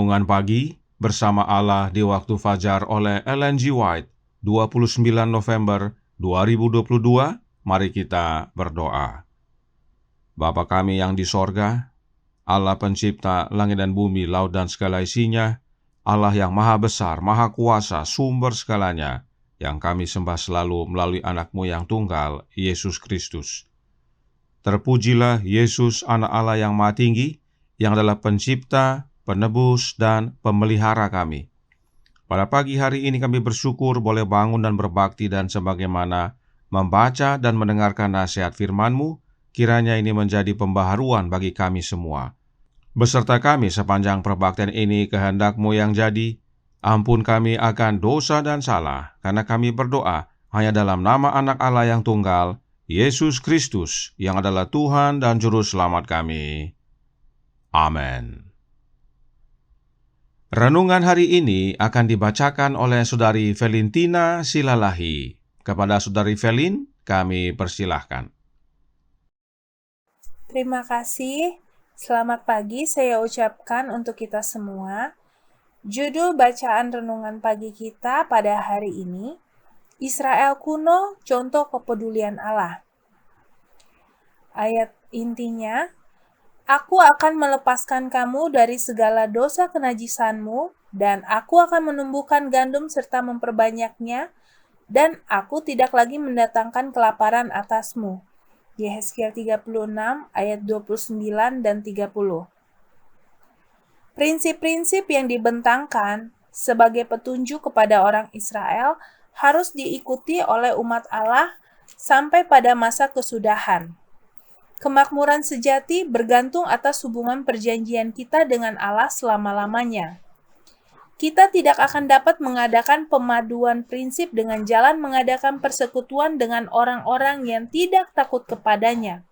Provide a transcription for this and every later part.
Renungan Pagi bersama Allah di waktu fajar oleh Ellen G. White, 29 November 2022. Mari kita berdoa. Bapa kami yang di sorga, Allah pencipta langit dan bumi, laut dan segala isinya, Allah yang maha besar, maha kuasa, sumber segalanya, yang kami sembah selalu melalui anak-Mu yang tunggal, Yesus Kristus. Terpujilah Yesus, anak Allah yang maha tinggi, yang adalah pencipta, penebus, dan pemelihara kami. Pada pagi hari ini kami bersyukur boleh bangun dan berbakti, dan sebagaimana membaca dan mendengarkan nasihat firman-Mu, kiranya ini menjadi pembaharuan bagi kami semua. Beserta kami sepanjang perbaktian ini, kehendak-Mu yang jadi. Ampun kami akan dosa dan salah, karena kami berdoa hanya dalam nama anak Allah yang tunggal, Yesus Kristus, yang adalah Tuhan dan Juru Selamat kami. Amin. Renungan hari ini akan dibacakan oleh Saudari Valentina Silalahi. Kepada Saudari Velin, kami persilahkan. Terima kasih. Selamat pagi saya ucapkan untuk kita semua. Judul bacaan renungan pagi kita pada hari ini, Israel kuno, contoh kepedulian Allah. Ayat intinya, Aku akan melepaskan kamu dari segala dosa kenajisanmu, dan aku akan menumbuhkan gandum serta memperbanyaknya, dan aku tidak lagi mendatangkan kelaparan atasmu. Yehezkiel 36 ayat 29 dan 30. Prinsip-prinsip yang dibentangkan sebagai petunjuk kepada orang Israel harus diikuti oleh umat Allah sampai pada masa kesudahan. Kemakmuran sejati bergantung atas hubungan perjanjian kita dengan Allah selama-lamanya. Kita tidak akan dapat mengadakan pemaduan prinsip dengan jalan mengadakan persekutuan dengan orang-orang yang tidak takut kepadanya.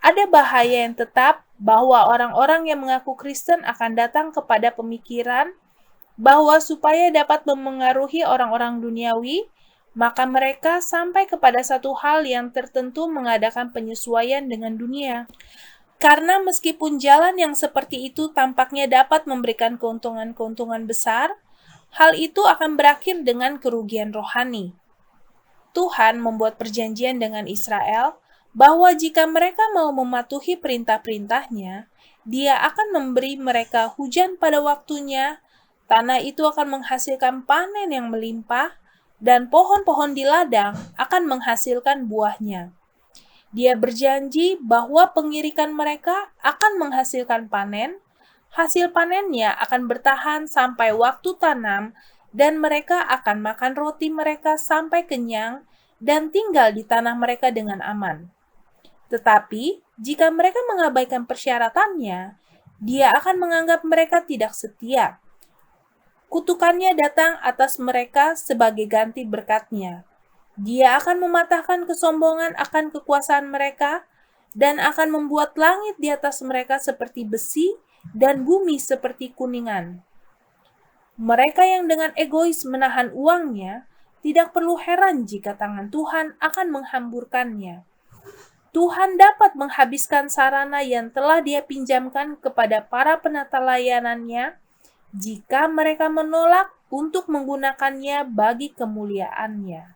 Ada bahaya yang tetap bahwa orang-orang yang mengaku Kristen akan datang kepada pemikiran bahwa supaya dapat memengaruhi orang-orang duniawi, maka mereka sampai kepada satu hal yang tertentu mengadakan penyesuaian dengan dunia. Karena meskipun jalan yang seperti itu tampaknya dapat memberikan keuntungan-keuntungan besar, hal itu akan berakhir dengan kerugian rohani. Tuhan membuat perjanjian dengan Israel bahwa jika mereka mau mematuhi perintah-perintahnya, Dia akan memberi mereka hujan pada waktunya, tanah itu akan menghasilkan panen yang melimpah, dan pohon-pohon di ladang akan menghasilkan buahnya. Dia berjanji bahwa pengirikan mereka akan menghasilkan panen, hasil panennya akan bertahan sampai waktu tanam, dan mereka akan makan roti mereka sampai kenyang dan tinggal di tanah mereka dengan aman. Tetapi, jika mereka mengabaikan persyaratannya, Dia akan menganggap mereka tidak setia. Kutukannya datang atas mereka sebagai ganti berkat-Nya. Dia akan mematahkan kesombongan akan kekuasaan mereka dan akan membuat langit di atas mereka seperti besi dan bumi seperti kuningan. Mereka yang dengan egois menahan uangnya tidak perlu heran jika tangan Tuhan akan menghamburkannya. Tuhan dapat menghabiskan sarana yang telah Dia pinjamkan kepada para penata layanannya jika mereka menolak untuk menggunakannya bagi kemuliaan-Nya.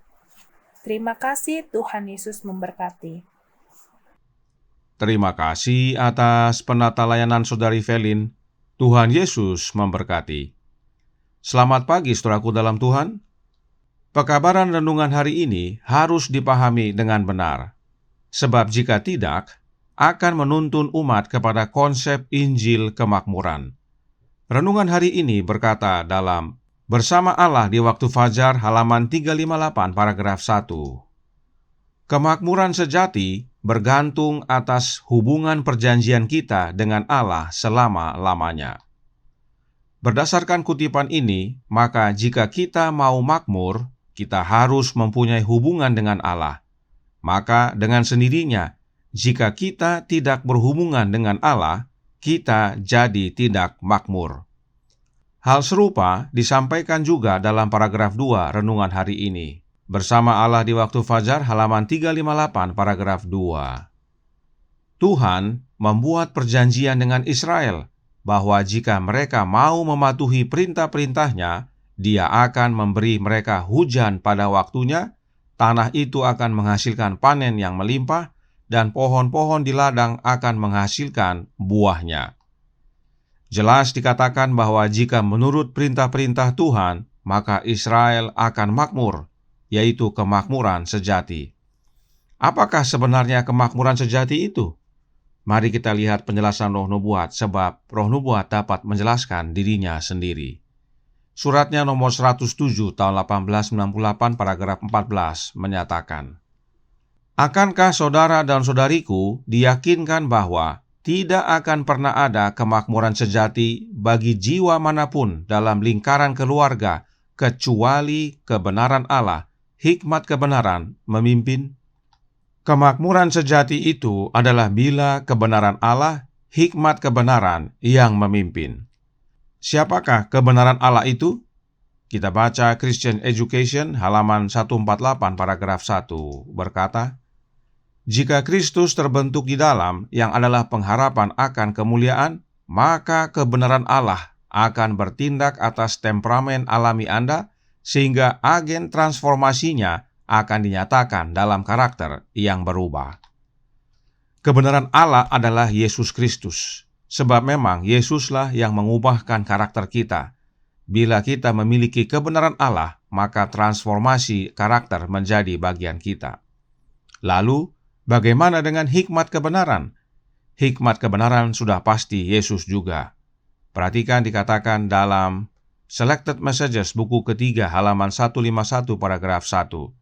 Terima kasih, Tuhan Yesus memberkati. Terima kasih atas penata layanan Saudari Velin. Tuhan Yesus memberkati. Selamat pagi, saudaraku dalam Tuhan. Pekabaran renungan hari ini harus dipahami dengan benar, sebab jika tidak, akan menuntun umat kepada konsep Injil kemakmuran. Renungan hari ini berkata dalam Bersama Allah di waktu fajar halaman 358 paragraf 1. Kemakmuran sejati bergantung atas hubungan perjanjian kita dengan Allah selama-lamanya. Berdasarkan kutipan ini, maka jika kita mau makmur, kita harus mempunyai hubungan dengan Allah. Maka dengan sendirinya, jika kita tidak berhubungan dengan Allah, kita jadi tidak makmur. Hal serupa disampaikan juga dalam paragraf 2 renungan hari ini. Bersama Allah di waktu fajar halaman 358 paragraf 2. Tuhan membuat perjanjian dengan Israel bahwa jika mereka mau mematuhi perintah-perintahnya, Dia akan memberi mereka hujan pada waktunya, tanah itu akan menghasilkan panen yang melimpah, dan pohon-pohon di ladang akan menghasilkan buahnya. Jelas dikatakan bahwa jika menurut perintah-perintah Tuhan, maka Israel akan makmur, yaitu kemakmuran sejati. Apakah sebenarnya kemakmuran sejati itu? Mari kita lihat penjelasan Roh Nubuat, sebab Roh Nubuat dapat menjelaskan dirinya sendiri. Suratnya nomor 107 tahun 1898 paragraf 14 menyatakan, "Akankah saudara dan saudariku diyakinkan bahwa tidak akan pernah ada kemakmuran sejati bagi jiwa manapun dalam lingkaran keluarga kecuali kebenaran Allah, hikmat kebenaran memimpin?" Kemakmuran sejati itu adalah bila kebenaran Allah, hikmat kebenaran yang memimpin. Siapakah kebenaran Allah itu? Kita baca Christian Education halaman 148 paragraf 1 berkata, "Jika Kristus terbentuk di dalam yang adalah pengharapan akan kemuliaan, maka kebenaran Allah akan bertindak atas temperamen alami Anda sehingga agen transformasinya akan dinyatakan dalam karakter yang berubah." Kebenaran Allah adalah Yesus Kristus. Sebab memang Yesuslah yang mengubahkan karakter kita. Bila kita memiliki kebenaran Allah, maka transformasi karakter menjadi bagian kita. Lalu, bagaimana dengan hikmat kebenaran? Hikmat kebenaran sudah pasti Yesus juga. Perhatikan dikatakan dalam Selected Messages buku ketiga halaman 151 paragraf 1.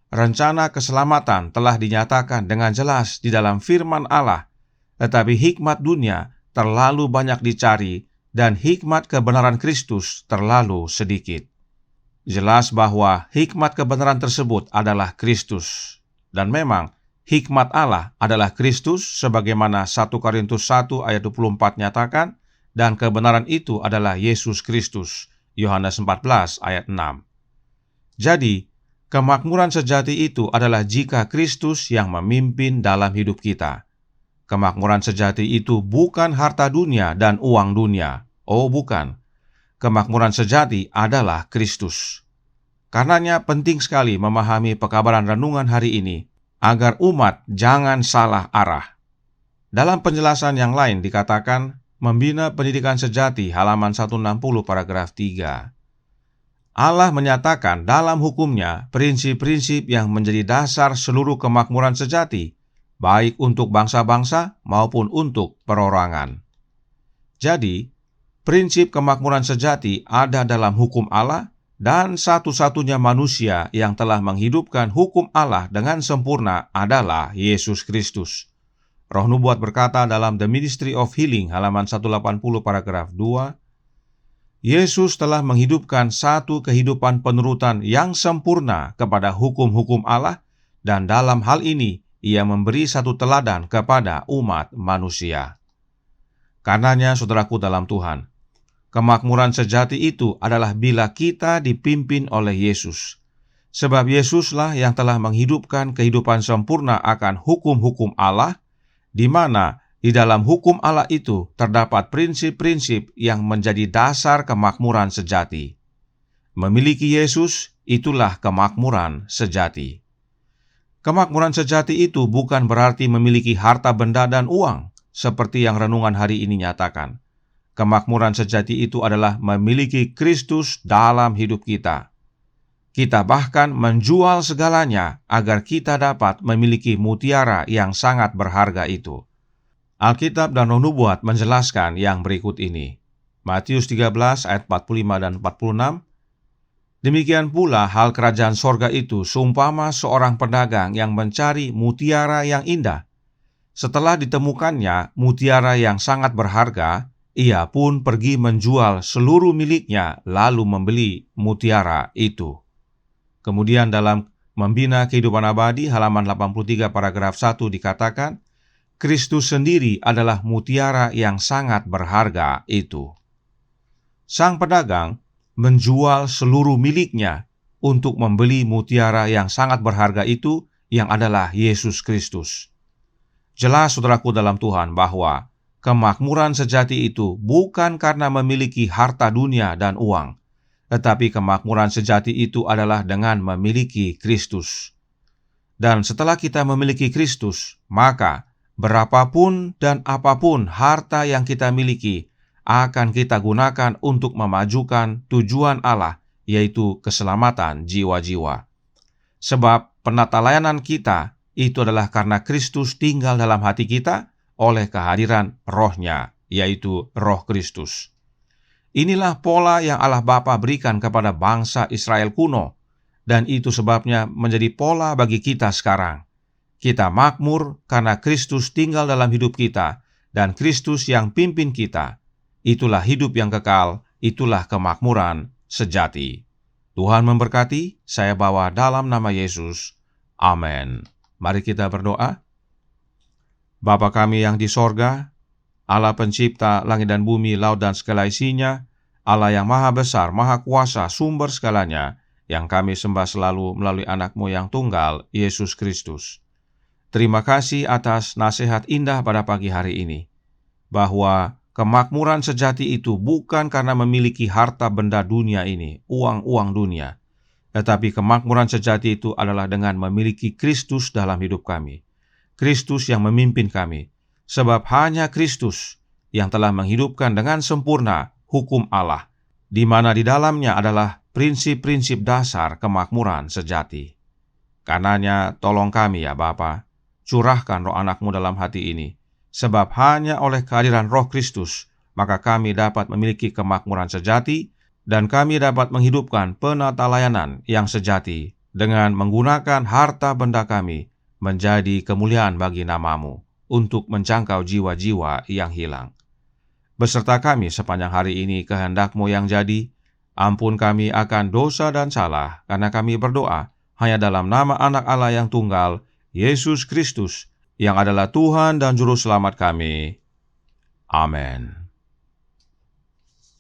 Rencana keselamatan telah dinyatakan dengan jelas di dalam firman Allah, tetapi hikmat dunia terlalu banyak dicari dan hikmat kebenaran Kristus terlalu sedikit. Jelas bahwa hikmat kebenaran tersebut adalah Kristus. Dan memang hikmat Allah adalah Kristus sebagaimana 1 Korintus 1 ayat 24 nyatakan, dan kebenaran itu adalah Yesus Kristus. Yohanes 14 ayat 6. Jadi, kemakmuran sejati itu adalah jika Kristus yang memimpin dalam hidup kita. Kemakmuran sejati itu bukan harta dunia dan uang dunia. Oh, bukan. Kemakmuran sejati adalah Kristus. Karenanya penting sekali memahami pekabaran renungan hari ini, agar umat jangan salah arah. Dalam penjelasan yang lain dikatakan, membina pendidikan sejati halaman 160 paragraf 3. Allah menyatakan dalam hukumnya prinsip-prinsip yang menjadi dasar seluruh kemakmuran sejati, baik untuk bangsa-bangsa maupun untuk perorangan. Jadi, prinsip kemakmuran sejati ada dalam hukum Allah, dan satu-satunya manusia yang telah menghidupkan hukum Allah dengan sempurna adalah Yesus Kristus. Roh Nubuat berkata dalam The Ministry of Healing halaman 180 paragraf 2, Yesus telah menghidupkan satu kehidupan penurutan yang sempurna kepada hukum-hukum Allah, dan dalam hal ini Ia memberi satu teladan kepada umat manusia. Karenanya, saudaraku dalam Tuhan, kemakmuran sejati itu adalah bila kita dipimpin oleh Yesus. Sebab Yesuslah yang telah menghidupkan kehidupan sempurna akan hukum-hukum Allah, di mana di dalam hukum Allah itu terdapat prinsip-prinsip yang menjadi dasar kemakmuran sejati. Memiliki Yesus, itulah kemakmuran sejati. Kemakmuran sejati itu bukan berarti memiliki harta benda dan uang, seperti yang renungan hari ini nyatakan. Kemakmuran sejati itu adalah memiliki Kristus dalam hidup kita. Kita bahkan menjual segalanya agar kita dapat memiliki mutiara yang sangat berharga itu. Alkitab dan Roh Nubuat menjelaskan yang berikut ini. Matius 13 ayat 45 dan 46. Demikian pula hal kerajaan sorga itu seumpama seorang pedagang yang mencari mutiara yang indah. Setelah ditemukannya mutiara yang sangat berharga, ia pun pergi menjual seluruh miliknya lalu membeli mutiara itu. Kemudian dalam Membina Kehidupan Abadi halaman 83 paragraf 1 dikatakan, Kristus sendiri adalah mutiara yang sangat berharga itu. Sang pedagang menjual seluruh miliknya untuk membeli mutiara yang sangat berharga itu, yang adalah Yesus Kristus. Jelas, saudaraku dalam Tuhan, bahwa kemakmuran sejati itu bukan karena memiliki harta dunia dan uang, tetapi kemakmuran sejati itu adalah dengan memiliki Kristus. Dan setelah kita memiliki Kristus, maka berapapun dan apapun harta yang kita miliki akan kita gunakan untuk memajukan tujuan Allah, yaitu keselamatan jiwa-jiwa. Sebab penata layanan kita itu adalah karena Kristus tinggal dalam hati kita oleh kehadiran Roh-Nya, yaitu Roh Kristus. Inilah pola yang Allah Bapa berikan kepada bangsa Israel kuno, dan itu sebabnya menjadi pola bagi kita sekarang. Kita makmur karena Kristus tinggal dalam hidup kita, dan Kristus yang pimpin kita. Itulah hidup yang kekal, itulah kemakmuran sejati. Tuhan memberkati, saya bawa dalam nama Yesus. Amin. Mari kita berdoa. Bapa kami yang di sorga, Allah pencipta langit dan bumi, laut dan segala isinya, Allah yang maha besar, maha kuasa, sumber segalanya, yang kami sembah selalu melalui anak-Mu yang tunggal, Yesus Kristus. Terima kasih atas nasihat indah pada pagi hari ini, bahwa kemakmuran sejati itu bukan karena memiliki harta benda dunia ini, uang-uang dunia, tetapi kemakmuran sejati itu adalah dengan memiliki Kristus dalam hidup kami. Kristus yang memimpin kami, sebab hanya Kristus yang telah menghidupkan dengan sempurna hukum Allah, di mana di dalamnya adalah prinsip-prinsip dasar kemakmuran sejati. Karenanya tolong kami ya Bapa, curahkan roh anak-Mu dalam hati ini, sebab hanya oleh kehadiran Roh Kristus, maka kami dapat memiliki kemakmuran sejati, dan kami dapat menghidupkan penata layanan yang sejati dengan menggunakan harta benda kami menjadi kemuliaan bagi nama-Mu untuk menjangkau jiwa-jiwa yang hilang. Beserta kami sepanjang hari ini kehendak-Mu yang jadi, ampun kami akan dosa dan salah, karena kami berdoa hanya dalam nama Anak Allah yang tunggal, Yesus Kristus, yang adalah Tuhan dan Juru Selamat kami. Amin.